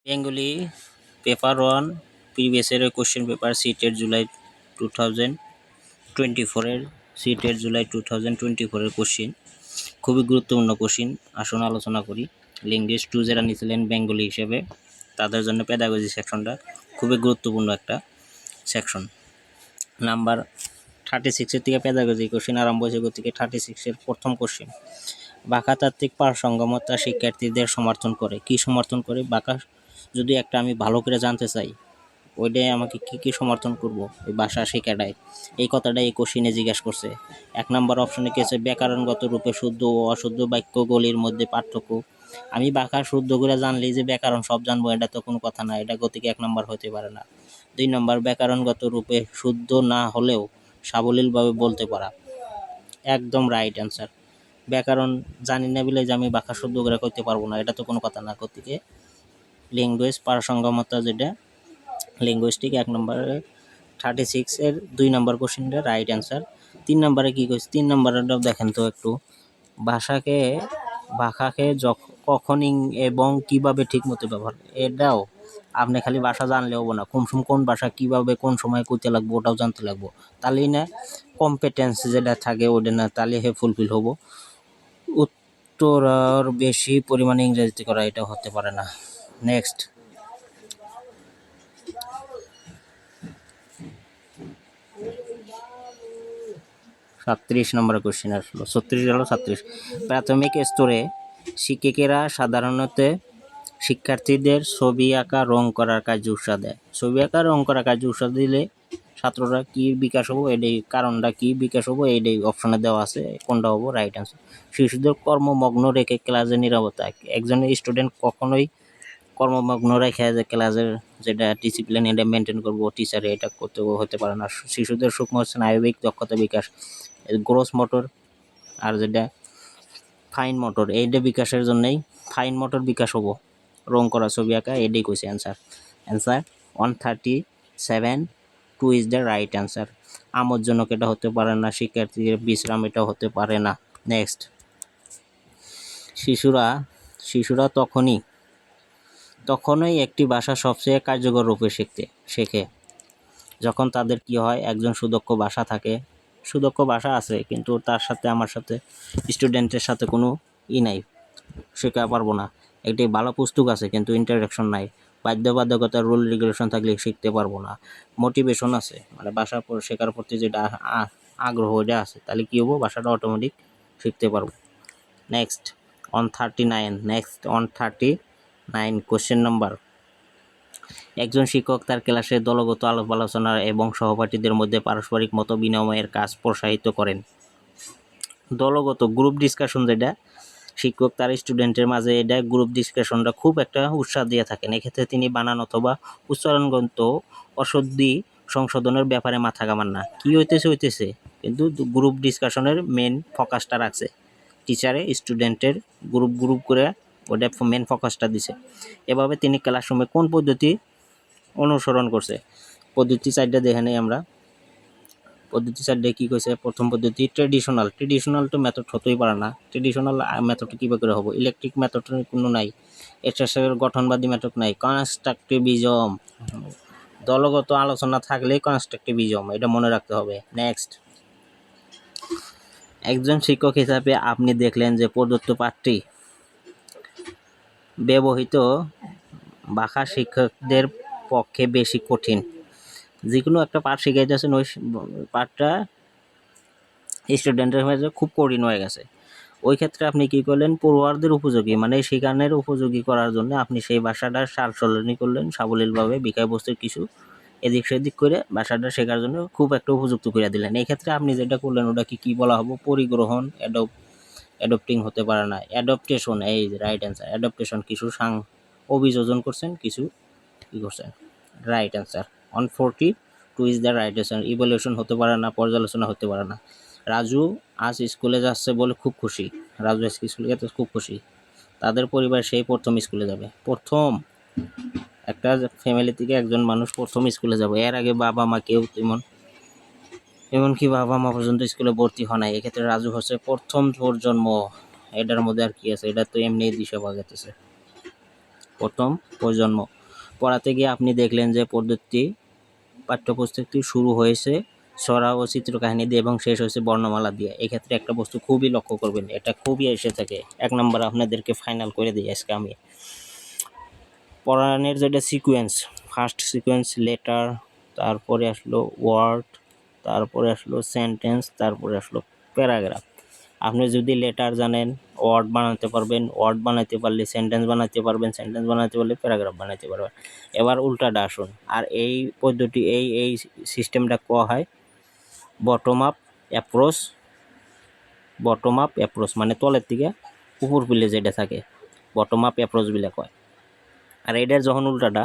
Bengali paper one previous ইয়ারের question paper সিটের জুলাই 2024-এর সিটের জুলাই 2024-এর কোশ্চিন খুবই গুরুত্বপূর্ণ কোশ্চিন। আসুন আলোচনা করি। ল্যাঙ্গুয়েজ 2 যারা নিয়েছিলেন বেঙ্গলি হিসেবে তাদের জন্য পেডাগজি সেকশনটা খুবই গুরুত্বপূর্ণ একটা সেকশন। নাম্বার 36-এর থেকে পেডাগজি কোশ্চিন আরম্ভ হয়েছে। গতিকে 36-এর প্রথম কোশ্চিন, ভাষাতাত্ত্বিক পারসঙ্গমতা শিক্ষার্থীদের সমর্থন করে। কি সমর্থন করে? ভাষা যদি একটা আমি ভালো করে জানতে চাই, ওইটাই আমাকে কি সমর্থন করব? ওই ভাষা শেখাটাই। এই কথাটাই এই কোশ্চিনে জিজ্ঞাসা করছে। 1 নম্বর অপশনে কি আছে? ব্যাকরণগত রূপে শুদ্ধ ও অশুদ্ধ বাক্যগুলির মধ্যে পার্থক্য। আমি ভাষা শুদ্ধ করে জানলেই যে ব্যাকরণ সব জানবো এটা তো কোনো কথা না, এটা গতিকে 1 নম্বর হতে পারে না। 2 নম্বর, ব্যাকরণগত রূপে শুদ্ধ না হলেও সাবলীলভাবে বলতে পারা। একদম রাইট অ্যান্সার। ব্যাকরণ জানি না বলে যে আমি ভাষা শুদ্ধ করে করতে পারবো না, এটা তো কোনো কথা না। গতিকে ল্যাঙ্গুয়েজ পারসঙ্গমতা যেটা লিঙ্গুইস্টিক 1 নম্বরে 36-এর 2 নম্বর কোশ্চেনটা রাইট অ্যান্সার। 3 নম্বরে কি কইছে? 3 নম্বরটাও দেখেন তো একটু। ভাষাকে কখন এবং কিভাবে ঠিক মতো ব্যবহার, এটাও আপনি খালি ভাষা জানলে হবো না, কোন ভাষা কিভাবে কোন সময় কইতে লাগবো ওটাও জানতে লাগবো। তাহলেই না কম্পিটেন্স যেটা থাকে ওটা না, তাহলে হে ফুলফিল হবো। উত্তর আর বেশি পরিমাণে ইংরেজিতে করা এটা হতে পারে না। নেক্সট, 37 নম্বরের কোশ্চেন আসলো। 36 হলো 37। প্রাথমিক স্তরে শিক্ষকেরা সাধারণত শিক্ষার্থীদের ছবি আঁকা রং করার কাজে উৎসাহ দেয়। ছবি আঁকা রং করার কাজে উৎসাহ দিলে ছাত্ররা কি বিকাশ হবো, এটাই কারণটা কি বিকাশ হবো, এইটাই অপশনে দেওয়া আছে, কোনটা হবো রাইট অ্যান্সার। শিশুদের কর্মমগ্ন রেখে ক্লাসে নিরাপত্তা। একজন স্টুডেন্ট কখনোই কর্মমগ্ন রেখে যে ক্লাসের যেটা ডিসিপ্লিন এটা মেনটেন করবো, টিচারে এটা করতে হতে পারে না। শিশুদের সূক্ষ্ম স্নায়বিক দক্ষতা বিকাশ, গ্রোস মোটর আর যেটা ফাইন মোটর, এইটা বিকাশের জন্যই ফাইন মোটর বিকাশ হবো রং করা ছবি আঁকা, এটাই কইছে answer. 137, 2 is the right answer. আমোদজনক এটা হতে পারে না, শিক্ষার্থীদের বিশ্রাম এটা হতে পারে না। নেক্সট, শিশুরা তখনই একটি ভাষা সবচেয়ে কার্যকর রূপে শেখে যখন তাদের কি হয়, একজন সুদক্ষ ভাষা আছে কিন্তু তার সাথে আমার সাথে স্টুডেন্টের সাথে কোনো নাই, শেখা পারবো না। একটি ভালো পুস্তক আছে কিন্তু ইন্টারাকশন নাই। বাধ্যবাধকতার রুল রেগুলেশন থাকলে শিখতে পারবো না। মোটিভেশন আছে, মানে ভাষা শেখার প্রতি যেটা আগ্রহ এটা আছে, তাহলে কি হবো, ভাষাটা অটোমেটিক শিখতে পারবো। Next, 139 question number. একজন শিক্ষক তার ক্লাসে দলগত আলাপ আলোচনা এবং সহপাঠীদের মধ্যে পারস্পরিক মত বিনিময়ের কাজ প্রসারিত করেন। দলগত গ্রুপ ডিসকাশন যেটা শিক্ষক তার স্টুডেন্টের মাঝে এটা গ্রুপ ডিসকাশনটা খুব একটা উৎসাহ দিয়ে থাকেন। এক্ষেত্রে তিনি বানান অথবা উচ্চারণগত অশুদ্ধি সংশোধনের ব্যাপারে মাথা ঘামান না। কি হইতেছে কিন্তু গ্রুপ ডিসকাশনের মেন ফোকাসটা রাখছে। টিচারে স্টুডেন্টের গ্রুপ করে ওটা মেন ফোকাসটা দিছে। এভাবে তিনি ক্লাসরুমে কোন পদ্ধতি অনুসরণ করছে? পদ্ধতি 4টা দেখে নেই আমরা। পদ্ধতি 4 কি কইছে? প্রথম পদ্ধতি ট্রেডিশনাল তো মেথড হতেই পারে না। ট্রেডিশনাল মেথড কিভাবে করে হবো? ইলেকট্রিক মেথড কোনো নাই, এর গঠনবাদী মেথড নাই। কনস্ট্রাকটিভিজম, দলগত আলোচনা থাকলেই কনস্ট্রাকটিভিজম, এটা মনে রাখতে হবে। নেক্সট, একজন শিক্ষক হিসাবে আপনি দেখলেন যে প্রদত্ত পাঠটি ব্যবহৃত ভাষা শিক্ষকদের পক্ষে বেশি কঠিন। যে কোনো একটা পাঠ শিখাইতেছেন, ওই পাঠটা স্টুডেন্টের মাঝে খুব কঠিন হয়ে গেছে। ওই ক্ষেত্রে আপনি কি করলেন? পড়ুয়ারদের উপযোগী মানে শেখানোর উপযোগী করার জন্য আপনি সেই ভাষাটার সালসলনি করলেন সাবলীলভাবে, বিষয়বস্তুর কিছু এদিক সেদিক করে ভাষাটা শেখার জন্য খুব একটা উপযুক্ত করে দিলেন। এই ক্ষেত্রে আপনি যেটা করলেন ওটা কি বলা হবে? পরিগ্রহণ, অ্যাডপ্টিং হতে পারে না, অ্যাডপ্টেশন, এই রাইট অ্যান্সার। অ্যাডপ্টেশন, কিছু অভিযোজন করছেন, কিছু কি করছেন, right answer. 142 is the right answer. Evaluation হতে পারে না, পর্যালোচনা হতে পারে না। রাজু আজ স্কুলে যাচ্ছে বলে খুব খুশি। রাজু আজকে স্কুলে যেতে খুব খুশি। তাদের পরিবার সেই প্রথম স্কুলে যাবে। প্রথম একটা ফ্যামিলি থেকে একজন মানুষ প্রথম স্কুলে যাবে, এর আগে বাবা মা কেউ এমনকি বাবা মা পর্যন্ত স্কুলে ভর্তি হয় নাই। এক্ষেত্রে রাজু হচ্ছে প্রথম জন্ম। এটার মধ্যে আর কি আছে? এটা তো এমনি দিশা পাওয়া যেতেছে। প্রথম প্রজন্ম। পড়াতে গিয়ে আপনি দেখলেন যে পাঠ্যপুস্তকটি শুরু হয়েছে ছড়া ও চিত্রকাহিনী দিয়ে এবং শেষ হয়েছে বর্ণমালা দিয়ে। এক্ষেত্রে একটা বস্তু খুবই লক্ষ্য করবেন, এটা খুবই এসে থাকে। 1 নম্বর আপনাদেরকে ফাইনাল করে দিই আজকে আমি। পড়ানোর যেটা সিকোয়েন্স, ফার্স্ট সিকোয়েন্স লেটার, তারপরে আসলো ওয়ার্ড, তারপরে আসলো সেন্টেন্স, তারপরে আসলো প্যারাগ্রাফ। আপনি যদি লেটার জানেন ওয়ার্ড বানাতে পারবেন, ওয়ার্ড বানাতে পারলে সেন্টেন্স বানাতে পারবেন, সেন্টেন্স বানাতে পারলে প্যারাগ্রাফ বানাতে পারবেন। এবার উল্টাটা আসুন, আর এই পদ্ধতি এই সিস্টেমটা কোয়া হয় বটম আপ অ্যাপ্রোচ, মানে তলের থেকে উপর পিলে যেটা থাকে বটম আপ অ্যাপ্রোচ বলে কয়। আর এটার যখন উল্টাটা,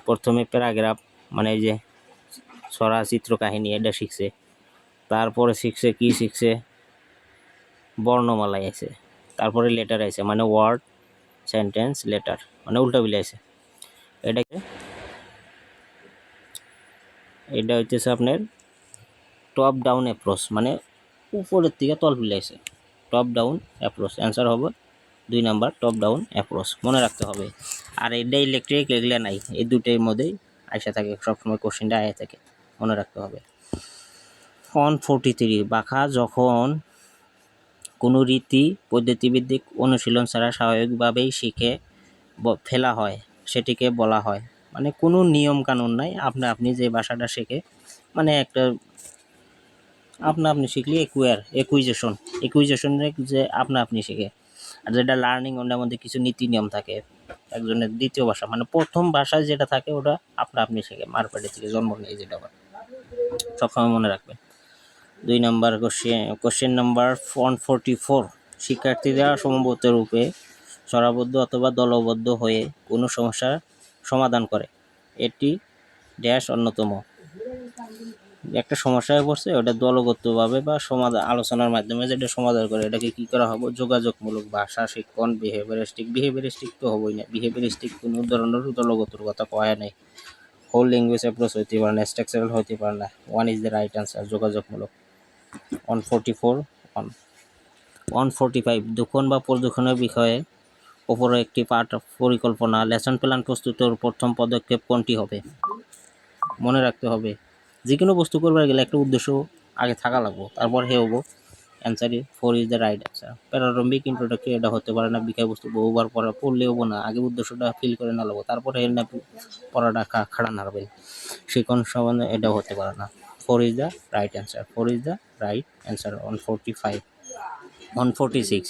প্রথমে প্যারাগ্রাফ মানে এই যে ছড়া চিত্র কাহিনী এটা শিখছে, তারপরে শিখছে বর্ণমালায় আছে, তারপরে লেটার আছে মানে ওয়ার্ড সেন্টেন্স লেটার, মানে উল্টা বিলে আছে। এটা হইতেছে আপনার টপ ডাউন অ্যাপ্রোচ, মানে উপরের থেকে তল বিলে আছে, টপ ডাউন অ্যাপ্রোচ। অ্যান্সার হবে 2 নাম্বার টপ ডাউন অ্যাপ্রোচ, মনে রাখতে হবে। আর এটা ইলেকট্রিক এগুলো নাই, এই দুটোর মধ্যেই আইসা থাকে, সবসময় কোশ্চেনটা আয়া থাকে, মনে রাখতে হবে। 143 বাঁকা যখন কোনো রীতি পদ্ধতিভিত্তিক অনুশীলন ছাড়া স্বাভাবিকভাবেই শিখে ফেলা হয় সেটিকে বলা হয়, মানে কোনো নিয়ম কানুন নাই, আপনি যে ভাষাটা শেখে মানে একটা আপনি শিখলে একুইজেশনে যে আপনি শিখে। আর যেটা লার্নিং ওটার মধ্যে কিছু নীতি নিয়ম থাকে, একজনের দ্বিতীয় ভাষা মানে প্রথম ভাষায় যেটা থাকে ওটা আপনি শিখে, মারপেটে থেকে জন্ম নিয়ে যেটা হয়, সবসময় মনে রাখবেন। 2 নাম্বার কোশ্চেন নাম্বার 144 শিক্ষার্থীরা সমবেত রূপে সরাবদ্ধ অথবা দলবদ্ধ হয়ে কোনো সমস্যার সমাধান করে, এটি ড্যাশ অন্যতম। একটা সমস্যায় পড়ছে ওটা দলগতভাবে বা আলোচনার মাধ্যমে যেটা সমাধান করে, এটাকে কি করা হবে যোগাযোগমূলক ভাষা শিক্ষণ। বিহেভিয়ারিস্টিক তো হবই না, বিহেভিয়ারিস্টিক কোনো ধরনের দলগতর কথা কয়া নেই। হোল ল্যাঙ্গুয়েজ অ্যাপ্রোচ হইতে পারে না, স্ট্রাকচারাল হইতে পারে না। 1 ইজ দ্য রাইট আনসার, যোগাযোগমূলক। 145 দূষণ বা প্রদূষণের বিষয়ে উপরে একটি পাঠ পরিকল্পনা লেসন প্ল্যান প্রস্তুতের প্রথম পদক্ষেপ কোনটি হবে? মনে রাখতে হবে, যে কোনো বস্তু করবার গেলে একটা উদ্দেশ্য আগে থাকা লাগবো, তারপর হবো। Answer 4 is the right answer. প্যারারম্ভিক ইন্ট্রোডাক্টরি এটা হতে পারে না, বিষয়বস্তু বহুবার পড়লে হবো না, আগে উদ্দেশ্যটা ফিল করে না লাগবো, তারপরে এর না পড়াটা খাড়া নাড়বেন, শিখন সম্বন্ধে এটাও হতে পারে না। 4 is the right answer, 4 is the right answer. 145 146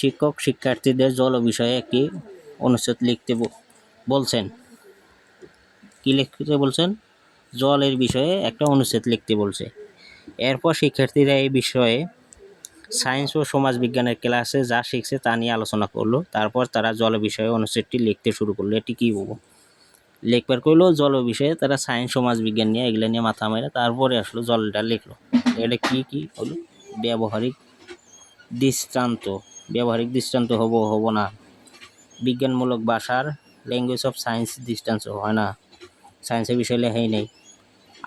শিক্ষক শিক্ষার্থীদের জল বিষয়ে একটি অনুচ্ছেদ লিখতে বলছেন। কি লিখতে বলছেন? জলের বিষয়ে একটা অনুচ্ছেদ লিখতে বলছে। এরপর শিক্ষার্থীরা এই বিষয়ে সায়েন্স ও সমাজ বিজ্ঞানের ক্লাসে যা শিখছে তা নিয়ে আলোচনা করলো, তারপর তারা জল বিষয়ে অনুচ্ছেদটি লিখতে শুরু করলো। এটি কি বলবো? লিখবার করলো জল বিষয়ে, তারা সায়েন্স সমাজ বিজ্ঞান নিয়ে এগুলো নিয়ে মাথা মেরে তারপরে আসলো জলটা লিখলো। এটা কি হলো? ব্যবহারিক দৃষ্টান্ত হবো না। বিজ্ঞানমূলক ভাষার ল্যাঙ্গুয়েজ অফ সায়েন্স দৃষ্টান্ত হয় না, সায়েন্সের বিষয় লেখাই নেই,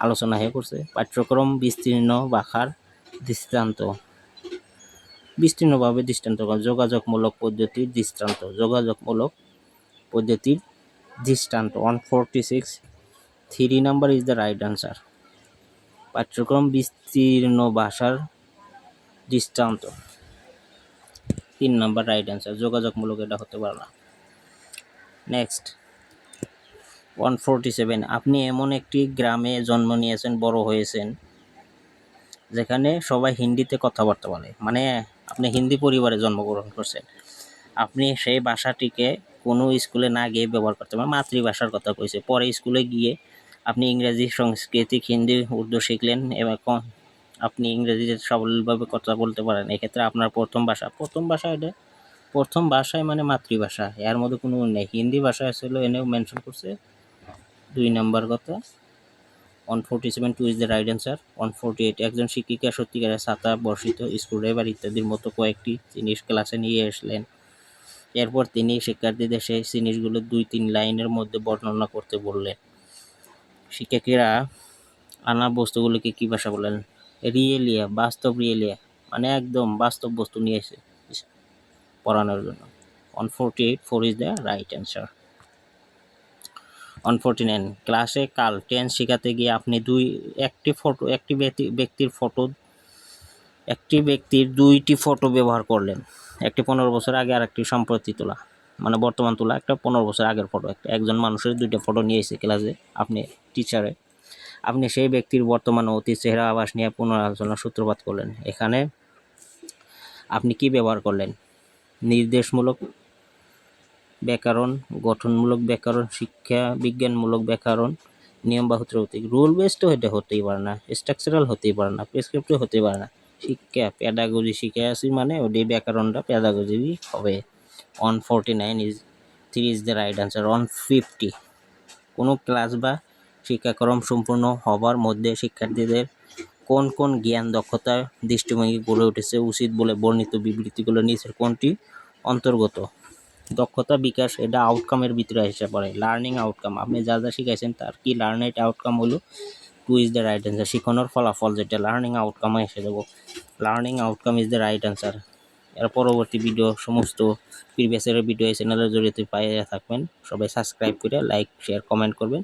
আলোচনা হয়ে করছে। পাঠ্যক্রম বিস্তীর্ণভাবে দৃষ্টান্ত যোগাযোগমূলক পদ্ধতির দৃষ্টান্ত 146 3 number is the right answer. পাঠ্যক্রম বিস্তীর্ণ ভাষার দৃষ্টান্ত 3 নাম্বার রাইট আনসার, যোগাযোগমূলক এটা হতে পারে না। নেক্সট 147 আপনি এমন একটি গ্রামে জন্ম নিয়েছেন, বড় হয়েছেন, যেখানে সবাই হিন্দিতে কথাবার্তা বলে, মানে আপনি হিন্দি পরিবারে জন্মগ্রহণ করছেন। আপনি সেই ভাষাটিকে কোনো স্কুলে না গিয়ে ব্যবহার করতে পারেন, মাতৃভাষার কথা কইছে। পরে স্কুলে গিয়ে আপনি ইংরেজি, সাংস্কৃতিক, হিন্দি, উর্দু শিখলেন এবং আপনি ইংরেজিতে সাবলীলভাবে কথা বলতে পারেন। এক্ষেত্রে আপনার প্রথম ভাষায় মানে মাতৃভাষা, এর মধ্যে কোনো নেই। হিন্দি ভাষা আসলে এনেও মেনশন করছে 2 নাম্বার কথা। 147 2 ইজ দ্য রাইট অ্যান্সার। 148 একজন শিক্ষিকা সত্যিকারের ছাতা, বর্ষিত, স্ক্রুড্রাইভার ইত্যাদির মতো কয়েকটি জিনিস ক্লাসে নিয়ে আসলেন। এরপর তিনি শিক্ষার্থীদের সেই জিনিসগুলো 2-3 লাইনের মধ্যে বর্ণনা করতে বললেন। শিক্ষার্থীরা আনা বস্তুগুলোকে কি ভাষা বলেন? রিয়েলিয়া, মানে একদম বাস্তব বস্তু নিয়ে এসে পড়ানোর জন্য। 148 4 is the right answer. 149 ক্লাসে কাল টেন্স শেখাতে গিয়ে আপনি একটি ব্যক্তির দুইটি ফটো ব্যবহার করলেন, একটি 15 বছর আগে আর একটি সম্প্রতি তোলা, মানে বর্তমান তোলা, একটা 15 বছর আগের ফটো। একজন মানুষের দুইটা ফটো নিয়ে এসে ক্লাসে আপনি টিচারে, আপনি সেই ব্যক্তির বর্তমান ও অতীত চেহারা আভাস নিয়ে পুনরালোচনার সূত্রপাত করলেন। এখানে আপনি কি ব্যবহার করলেন? নির্দেশমূলক ব্যাকরণ, গঠনমূলক ব্যাকরণ, শিক্ষা বিজ্ঞানমূলক ব্যাকরণ, নিয়ম বা সূত্রভিত্তিক। রুল বেসড তো এটা হতেই পারে না, স্ট্রাকচারাল হতেই পারে না, প্রেসক্রিপটিভ হতেই পারে না। শিক্ষা প্যাডাগজি শিখে আসি মানে ওই ব্যাকরণটা প্যাডাগজি হবে। 149 is 3 is the right answer. 150 কোনো ক্লাস বা শিক্ষাক্রম সম্পূর্ণ হবার মধ্যে শিক্ষার্থীদের কোন কোন জ্ঞান, দক্ষতা, দৃষ্টিভঙ্গি গড়ে উঠেছে উচিত বলে বর্ণিত বিবৃতিগুলো নিচের কোনটি অন্তর্গত? দক্ষতা বিকাশ, এটা আউটকামের ভিতরে এসে পড়ে। লার্নিং আউটকাম, আপনি যা যা শিখাইছেন তার কি লার্নিং আউটকাম হলো 2 ইজ দ্য রাইট অ্যান্সার। শিখানোর ফলাফল যেটা লার্নিং আউটকামে এসে দেবো, learning outcome is the right answer. এর পরবর্তী ভিডিও সমস্ত প্রিভিয়াস ইয়ারের ভিডিও এই চ্যানেলের জড়িয়ে পাইয়ে থাকবেন। সবাই সাবস্ক্রাইব করে লাইক শেয়ার কমেন্ট করবেন।